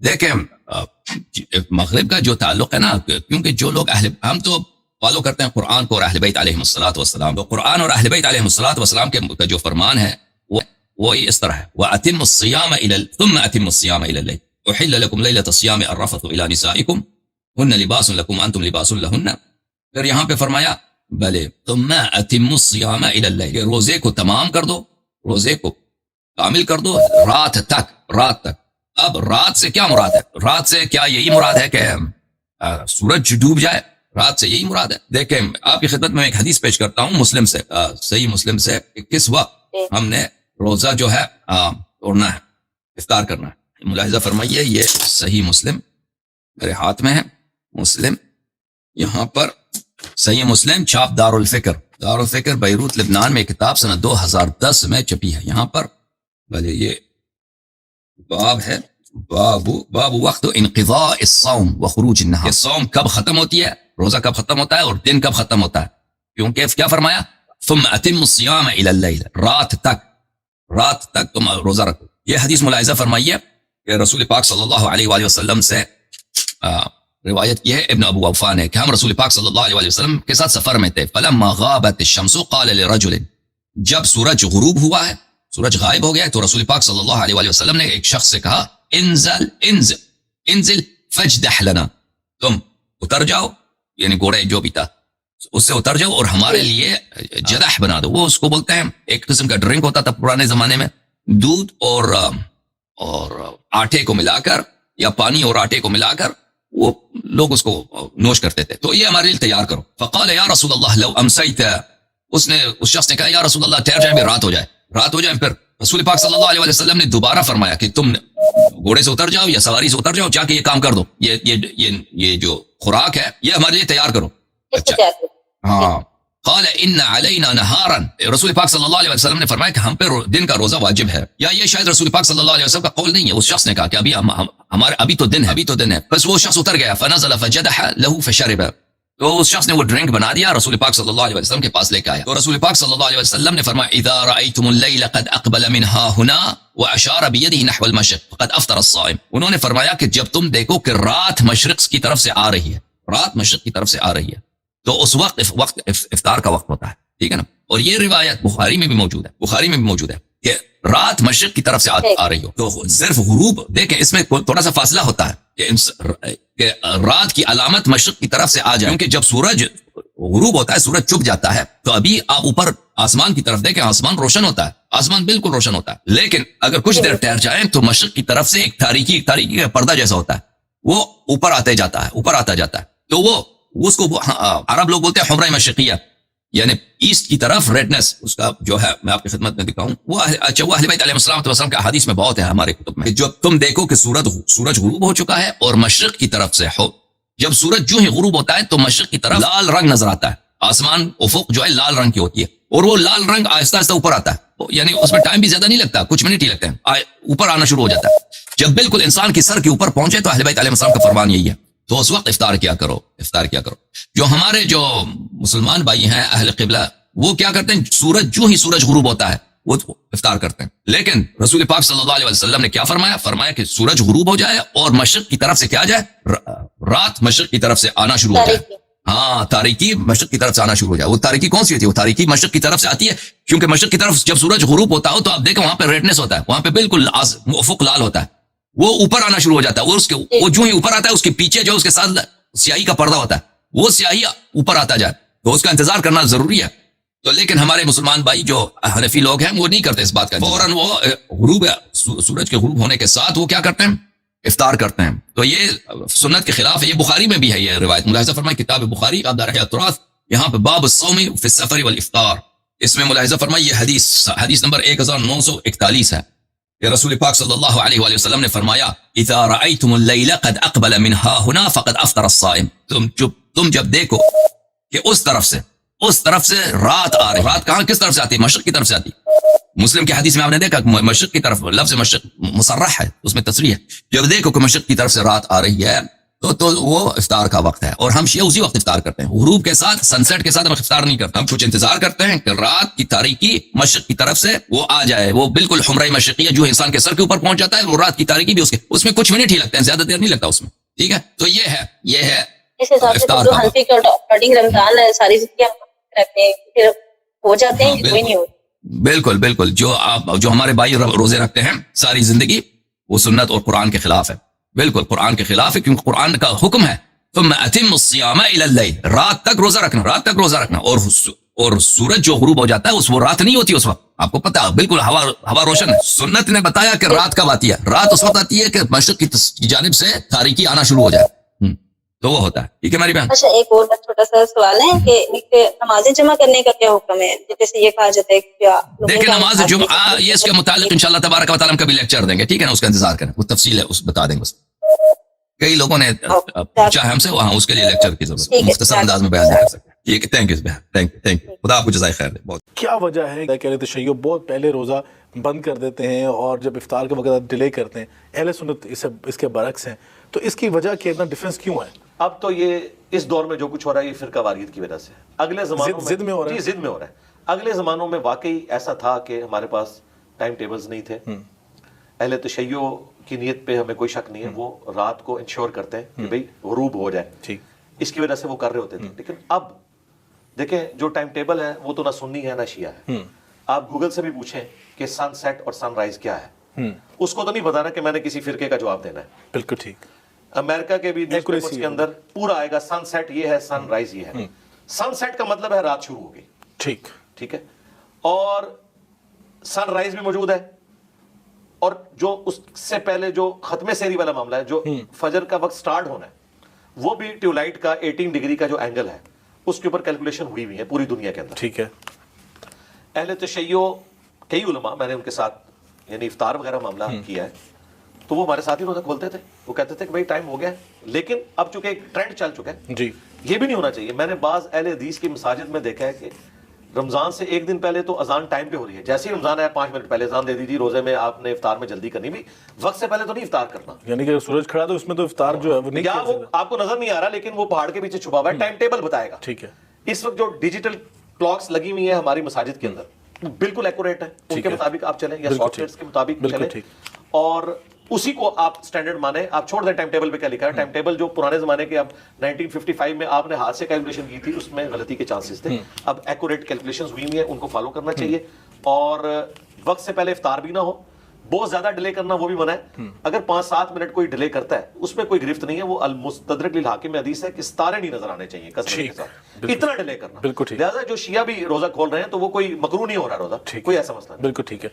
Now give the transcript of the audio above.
دیکھیں مغرب کا جو تعلق ہے نا، کیونکہ جو لوگ ہم تو فالو کرتے ہیں قرآن کو اور اہل بیت علیہم الصلوۃ والسلام، تو قرآن اور اہل بیت علیہم الصلوۃ والسلام کے جو فرمان ہے وہ اس طرح ہے، وَأَتِمُّ الصِّيَامَ ثُمَّ أَتِمُّ الصِّيَامَ إِلَى اللَّيْلِ أُحِلَّ لَكُمْ لَيْلَةَ الصِّيَامِ الرَّفَثُ إِلَى نِسَائِكُمْ هُنَّ لِبَاسٌ لَكُمْ وَأَنْتُمْ لِبَاسٌ لَهُنَّ. پھر یہاں پہ فرمایا بلے ثُمَّ أَتِمُّ الصِّيَامَ إِلَى اللَّيْلِ، روزے کو تمام کر دو، روزے کو کامل کر دو رات تک. اب رات سے کیا مراد ہے؟ رات سے کیا یہی مراد ہے کہ سورج ڈوب جائے؟ رات سے یہی مراد ہے؟ دیکھیں آپ کی خدمت میں ایک حدیث پیش کرتا ہوں مسلم سے، صحیح مسلم سے، کہ کس وقت ہم نے روزہ جو ہے توڑنا ہے، افطار کرنا ہے. ملاحظہ فرمائیے، یہ صحیح مسلم میرے ہاتھ میں ہے، مسلم یہاں پر صحیح مسلم چھاپ دارالفکر بیروت لبنان میں کتاب سنہ 2010 میں چھپی ہے. یہاں پر بھلے یہ باب ہے، باب وقت انقضاء الصوم وخروج النہار. یہ صوم کب ختم ہوتی ہے، روزہ کب ختم ہوتا ہے اور دن کب ختم ہوتا ہے، کیونکہ کیا فرمایا ثم اتم الصیام الى اللیل، رات تک تم روزہ رکھو. یہ حدیث ملاحظہ فرمائیے کہ رسول پاک صلی اللہ علیہ وآلہ وسلم سے روایت کی ہے ابن ابو اوفا نے کہ ہم رسول پاک صلی اللہ علیہ وآلہ وسلم کے ساتھ سفر میں تھے. فلما غابت الشمس قال لرجل، جب سورج غروب ہوا ہے، سورج غائب ہو گیا ہے، تو رسول پاک صلی اللہ علیہ وآلہ وسلم نے ایک شخص سے کہا انزل فاجدح لنا، تم اتر جاؤ، یعنی گھوڑے جو بھی تھا اس سے اتر جاؤ اور ہمارے لیے جدح بنا دو. وہ اس کو بولتے ہیں، ایک قسم کا ڈرنک ہوتا تھا پرانے زمانے میں، دودھ اور آٹے کو ملا کر یا پانی اور آٹے کو ملا کر وہ لوگ اس کو نوش کرتے تھے. تو یہ ہمارے لیے تیار کرو. فقال یا رسول اللہ لو امسیت، اس شخص نے کہا یا رسول اللہ ٹھہر جائیں، رات ہو جائے. پھر رسول پاک صلی اللہ علیہ وسلم نے دوبارہ فرمایا کہ تم گھوڑے سے اتر جاؤ یا سواری سے اتر جاؤ، جا کے یہ کام کر دو، یہ جو خوراک ہے یہ ہمارے لیے تیار کرو. اچھا ہاں. قال ان علینا نہارا، رسول پاک صلی اللہ علیہ وسلم نے فرمایا کہ ہم پہ دن کا روزہ واجب ہے. یا یہ شاید رسول پاک صلی اللہ علیہ وسلم کا قول نہیں ہے، اس شخص نے کہا کہ ابھی تو دن ہے. بس وہ شخص اتر گیا، فنزل فجدح له فشرب، تو اس شخص نے وہ ڈرنک بنا دیا، رسول پاک صلی اللہ علیہ وسلم کے پاس لے کے آیا. تو رسول پاک صلی اللہ علیہ وسلم نے فرمایا اذا رأيتم الليل قد اقبل منها هنا واشار بيده نحو المشرق فقد افطر الصائم. انہوں نے فرمایا کہ جب تم دیکھو کہ رات مشرق کی طرف سے آ رہی ہے، تو اس وقت افطار کا وقت ہوتا ہے. ٹھیک ہے نا. اور یہ روایت بخاری میں بھی موجود ہے کہ رات مشرق کی طرف سے آ رہی ہو. تو صرف غروب، دیکھیں اس میں تھوڑا سا فاصلہ ہوتا ہے کہ رات کی علامت مشرق کی طرف سے آ جائے، کیونکہ جب سورج غروب ہوتا ہے، سورج چھپ جاتا ہے، تو ابھی آپ اوپر آسمان کی طرف دیکھیں، آسمان روشن ہوتا ہے، آسمان بالکل روشن ہوتا ہے. لیکن اگر کچھ دیر ٹھہر جائیں تو مشرق کی طرف سے ایک تاریکی کا پردہ جیسا ہوتا ہے، وہ اوپر آتا جاتا ہے. تو وہ اس کو عرب لوگ بولتے ہیں حمرہ مشرقیہ، یعنی ایسٹ کی طرف ریڈنس اس کا جو ہے میں آپ کی خدمت میں دکھاؤں. وہ اہل بیت علیہ السلام کے حدیث میں بہت ہے ہمارے کتب میں، جب تم دیکھو کہ سورج غروب ہو چکا ہے اور مشرق کی طرف سے ہو، جب سورج جو ہی غروب ہوتا ہے تو مشرق کی طرف لال رنگ نظر آتا ہے، آسمان افق جو ہے لال رنگ کی ہوتی ہے، اور وہ لال رنگ آہستہ آہستہ اوپر آتا ہے، یعنی اس میں ٹائم بھی زیادہ نہیں لگتا، کچھ منٹ ہی لگتے ہیں، اوپر آنا شروع ہو جاتا ہے. جب بالکل انسان کی سر کے اوپر پہنچے تو اہل بیت علیہ السلام کا فرمان یہی ہے، تو اس وقت افطار کیا کرو. جو ہمارے جو مسلمان بھائی ہیں اہل قبلہ، وہ کیا کرتے ہیں، جو ہی سورج غروب ہوتا ہے وہ افطار کرتے ہیں. لیکن رسول پاک صلی اللہ علیہ وسلم نے کیا فرمایا کہ سورج غروب ہو جائے اور مشرق کی طرف سے کیا جائے، رات مشرق کی طرف سے آنا شروع ہو جائے. ہاں، تاریکی مشرق کی طرف سے آنا شروع ہو جائے. وہ تاریکی کون سی ہوتی ہے؟ وہ تاریکی مشرق کی طرف سے آتی ہے، کیونکہ مشرق کی طرف جب سورج غروب ہوتا ہو تو آپ دیکھیں وہاں پہ ریڈنس ہوتا ہے، وہاں پہ بالکل افق لال ہوتا ہے، وہ اوپر آنا شروع ہو جاتا ہے، وہ جو ہی اوپر آتا ہے اس کے پیچھے جو اس کے ساتھ سیاہی کا پردہ ہوتا ہے، وہ سیاہی اوپر آتا جائے، تو اس کا انتظار کرنا ضروری ہے. تو لیکن ہمارے مسلمان بھائی جو حنفی لوگ ہیں وہ نہیں کرتے اس بات کا، فوراً وہ سورج کے غروب ہونے کے ساتھ وہ کیا کرتے ہیں، افطار کرتے ہیں. تو یہ سنت کے خلاف ہے. یہ بخاری میں بھی ہے یہ روایت، ملاحظہ فرمائیں کتاب بخاری باب دار التراث، یہاں پہ باب الصوم فی السفر والافطار، اس میں ملاحظہ فرمائیں یہ حدیث نمبر 1941 ہے کہ رسول پاک صلی اللہ علیہ وآلہ وسلم نے فرمایا اذا رأيتم الليل قد اقبل منها هنا فقد افطر الصائم. تم جب دیکھو کہ اس طرف سے رات آ رہی. رات کہاں کس طرف سے آتی ہے؟ مشرق کی طرف سے آتی. مسلم کی حدیث میں آپ نے دیکھا مشرق کی طرف، لفظ مشرق مصرح ہے، اس میں تصریح ہے. جب دیکھو کہ مشرق کی طرف سے رات آ رہی ہے تو وہ افطار کا وقت ہے، اور ہم شیعہ اسی وقت افطار کرتے ہیں، غروب کے ساتھ، سن سیٹ کے ساتھ ہم افطار نہیں کرتے، ہم کچھ انتظار کرتے ہیں کہ رات کی تاریکی مشرق کی طرف سے وہ آ جائے، وہ بالکل حمرہ مشرقیہ جو انسان کے سر کے اوپر پہنچ جاتا ہے، وہ رات کی تاریکی بھی اس میں کچھ منٹ ہی لگتے ہیں، زیادہ دیر نہیں لگتا اس میں، ٹھیک ہے؟ تو یہ ہے اس حساب سے افطار تو کا وقت۔ ہنفی کے اکارڈنگ رمضان ساری زندگی ہم رکھتے ہیں، پھر ہو جاتے ہیں کہ کوئی نہیں ہوتا. بالکل بالکل، جو ہمارے بھائی روزے رکھتے ہیں ساری زندگی، وہ سنت اور قرآن کے خلاف ہے، بالکل قرآن کے خلاف ہے، کیونکہ قرآن کا حکم ہے ثم اتم الصیام الی اللیل، رات تک روزہ رکھنا، رات تک روزہ رکھنا، اور سورج جو غروب ہو جاتا ہے اس وہ رات نہیں ہوتی اس وقت، آپ کو پتا، بالکل ہوا روشن ہے، سنت نے بتایا کہ رات کب آتی ہے، رات اس وقت آتی ہے کہ مشرق کی جانب سے تاریکی آنا شروع ہو جائے، تو وہ ہوتا ہے، ٹھیک ہے میری بہن؟ اچھا ایک اور چھوٹا سا سوال ہے کہ نمازیں جمع کرنے کا کیا حکم ہے؟ جیسے یہ کہا جاتا ہے کہ دیکھیں نماز جمعہ، یہ اس کے متعلق انشاءاللہ تبارک و تعالیٰ ہم کبھی لیکچر دیں گے، ٹھیک ہے نا، اس کا انتظار کریں، وہ تفصیل ہے اس بتا دیں گے، کئی لوگوں نے پوچھا ہے ہم سے، وہاں اس کے لیے لیکچر کی ضرورت ہے، مختصر انداز میں بیان نہیں کر سکتے، ٹھیک ہے؟ تھینک یو، خدا آپ کو جزائے خیر دے. بہت کیا وجہ ہے کہ اہل تشیع بہت پہلے روزہ بند کر دیتے ہیں اور جب افطار کے وقت ڈیلے کرتے ہیں، اہل سنت اس کے برعکس ہیں، تو اس کی وجہ کہ اتنا ڈفرینس کیوں ہے؟ اب تو یہ اس دور میں جو کچھ ہو رہا ہے یہ فرقہ واریت کی وجہ سے، اگلے زمانوں میں ضد میں ہو رہا ہے، جی ضد میں ہو رہا ہے، اگلے زمانوں میں واقعی ایسا تھا کہ ہمارے پاس ٹائم ٹیبلز نہیں تھے، اہل تشیع کی نیت پہ ہمیں کوئی شک نہیں ہے، وہ رات کو انشور کرتے ہیں کہ بھئی غروب ہو جائے، ٹھیک، اس کی وجہ سے وہ کر رہے ہوتے تھے، لیکن اب دیکھیں جو ٹائم ٹیبل ہے وہ تو نہ سنی ہے نہ شیعہ ہے، آپ گوگل سے بھی پوچھیں کہ سن سیٹ اور سن رائز کیا ہے، اس کو تو نہیں بتانا کہ میں نے کسی فرقے کا جواب دینا ہے. بالکل ٹھیک. امریکہ کے بھی نیوز پیپرز کے اندر پورا آئے گا سن سیٹ یہ ہے، سن رائز یہ ہے. سن سیٹ کا مطلب ہے رات شروع ہو گئی، ٹھیک ٹھیک ہے، اور سن رائز بھی موجود ہے، اور جو اس سے پہلے جو ختم سحری والا معاملہ ہے، جو فجر کا وقت سٹارٹ ہونا ہے، وہ بھی ٹیوبلائٹ کا 18 ڈگری کا جو اینگل ہے اس کے اوپر کیلکولیشن ہوئی ہوئی ہے پوری دنیا کے اندر. ٹھیک ہے. اہل تشیع کئی علماء، میں نے ان کے ساتھ یعنی افطار وغیرہ معاملہ کیا ہے، تو وہ ہمارے ساتھ ہی روزہ کھولتے تھے، وہ کہتے تھے کہ بھائی ٹائم ہو گیا ہے، لیکن اب چونکہ ایک ٹرینڈ چل چکا ہے، جی یہ بھی نہیں ہونا چاہیے. میں نے بعض اہل حدیث کی مساجد میں دیکھا ہے کہ رمضان سے ایک دن پہلے تو اذان ٹائم پہ ہو رہی ہے، جیسے ہی رمضان آیا 5 منٹ پہلے اذان دے دیجیے، روزے میں آپ نے افطار میں جلدی کرنی، بھی وقت سے پہلے تو نہیں افطار کرنا، یعنی کہ سورج کھڑا تو اس میں تو افطار جو ہے وہ نہیں یا کیا وہ سکتا. آپ کو نظر نہیں آ رہا لیکن وہ پہاڑ کے پیچھے چھپا ہوا ہے، ٹائم ٹیبل بتائے گا. ٹھیک ہے. اس وقت جو ڈیجیٹل کلاکس لگی ہوئی ہیں ہماری مساجد کے اندر بالکل ایکوریٹ ہے، ان کے مطابق آپ چلیں یا سافٹ ویئرس کے مطابق چلیں، اور اسی کو آپ سٹینڈرڈ مانیں. آپ چھوڑ دیں ٹائم ٹیبل پہ کیا لکھا ہے، ٹائم ٹیبل جو پرانے زمانے کے اب 1955 میں آپ نے ہاتھ سے کیلکولیشن کی تھی اس میں غلطی کے چانسز تھے، اب ایکوریٹ کیلکولیشنز ہوئی ہوئی ہیں، ان کو فالو کرنا چاہیے، اور وقت سے پہلے افطار بھی نہ ہو، بہت زیادہ ڈیلے کرنا وہ بھی منع ہے. اگر 5-7 منٹ کوئی ڈیلے کرتا ہے اس میں کوئی گرفت نہیں ہے، وہ المستدرک للحاکم میں حدیث ہے کہ ستارے نہیں نظر آنے چاہیے کثرت کے ساتھ، اتنا ڈیلے کرنا. لہٰذا جو شیعہ بھی روزہ کھول رہے ہیں تو وہ کوئی مکروہ نہیں ہو رہا روزہ، کوئی ایسا مسئلہ نہیں. بالکل ٹھیک ہے.